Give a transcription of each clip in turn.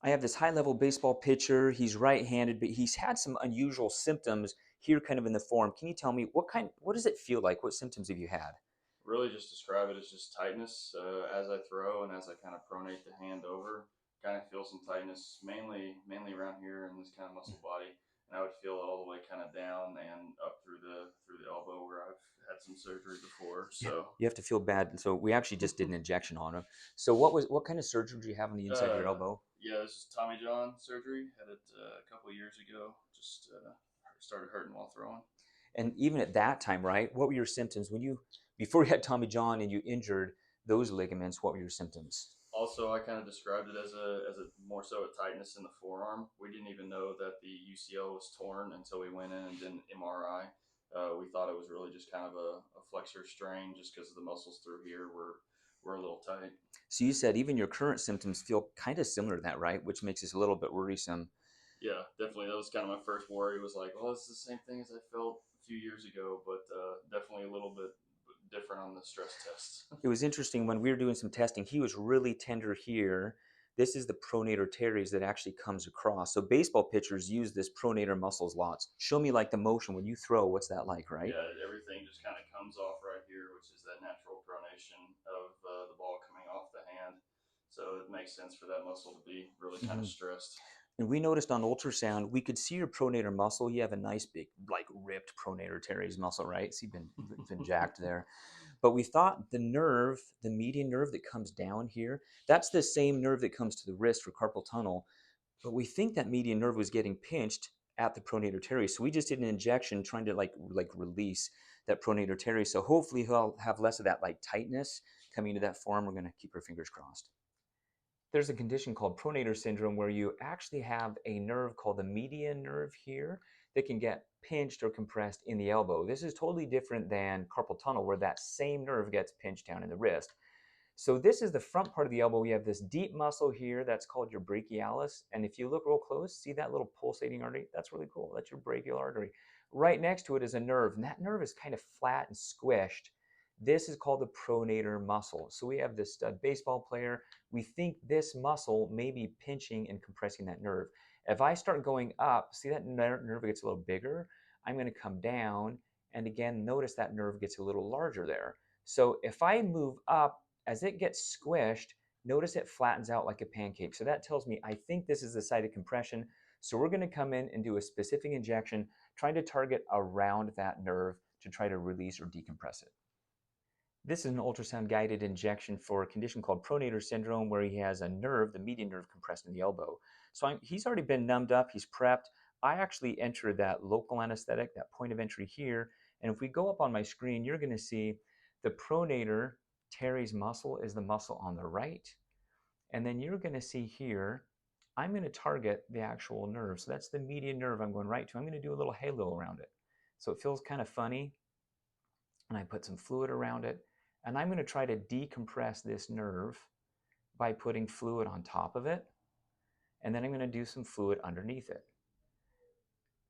I have this high-level baseball pitcher. He's right-handed, but he's had some unusual symptoms here kind of in the form. Can you tell me what does it feel like? What symptoms have you had? Really just describe it as just tightness as I throw and as I kind of pronate the hand over. Kind of feel some tightness, mainly around here in this kind of muscle body, and I would feel it all the way kind of down and up through the elbow where I've had some surgery before. Yeah, So you have to feel bad. So we actually just did an injection on him. So what kind of surgery do you have on the inside of your uh, elbow? yeah, this is Tommy John surgery. Had it a couple years ago. Just started hurting while throwing. And even at that time, right? What were your symptoms when you before you had Tommy John and you injured those ligaments? What were your symptoms? Also, I kind of described it as a more so a tightness in the forearm. We didn't even know that the UCL was torn until we went in and did an MRI. We thought it was really just kind of a flexor strain, just because the muscles through here were a little tight. So you said even your current symptoms feel kind of similar to that, right? Which makes this a little bit worrisome. Yeah, definitely. That was kind of my first worry. Was like, well, it's the same thing as I felt a few years ago, but definitely a little bit different on the stress test. It was interesting when we were doing some testing. He was really tender here. This is the pronator teres that actually comes across. So baseball pitchers use this pronator muscles lots. Show me like the motion when you throw. What's that like, right? Yeah, everything just kind of comes off right here, which is that natural pronation of the ball coming off the hand. So it makes sense for that muscle to be really kind of Mhm. stressed. And we noticed on ultrasound, we could see your pronator muscle. You have a nice big, like ripped pronator teres muscle, right? So you've been jacked there. But we thought the nerve, the median nerve that comes down here, that's the same nerve that comes to the wrist for carpal tunnel. But we think that median nerve was getting pinched at the pronator teres. So we just did an injection trying to like release that pronator teres. So hopefully he'll have less of that like tightness coming to that form. We're going to keep our fingers crossed. There's a condition called Pronator Syndrome where you actually have a nerve called the median nerve here that can get pinched or compressed in the elbow. This is totally different than carpal tunnel where that same nerve gets pinched down in the wrist. So this is the front part of the elbow. We have this deep muscle here that's called your brachialis. And if you look real close, see that little pulsating artery? That's really cool. That's your brachial artery. Right next to it is a nerve, and that nerve is kind of flat and squished. This is called the pronator muscle. So we have this stud baseball player. We think this muscle may be pinching and compressing that nerve. If I start going up, see that nerve gets a little bigger. I'm going to come down, and again, notice that nerve gets a little larger there. So if I move up, as it gets squished, notice it flattens out like a pancake. So that tells me I think this is the site of compression. So we're going to come in and do a specific injection, trying to target around that nerve to try to release or decompress it. This is an ultrasound guided injection for a condition called Pronator Syndrome where he has a nerve, the median nerve compressed in the elbow. So he's already been numbed up, he's prepped. I actually enter that local anesthetic, that point of entry here. And if we go up on my screen, you're going to see the pronator teres muscle is the muscle on the right. And then you're going to see here, I'm going to target the actual nerve. So that's the median nerve I'm going right to. I'm going to do a little halo around it. So it feels kind of funny. And I put some fluid around it. And I'm going to try to decompress this nerve by putting fluid on top of it. And then I'm going to do some fluid underneath it.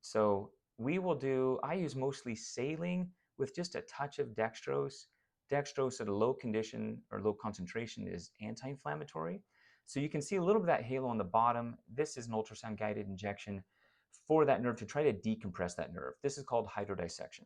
So I use mostly saline with just a touch of dextrose. Dextrose at a low condition or low concentration is anti-inflammatory. So you can see a little bit of that halo on the bottom. This is an ultrasound guided injection for that nerve to try to decompress that nerve. This is called hydrodissection.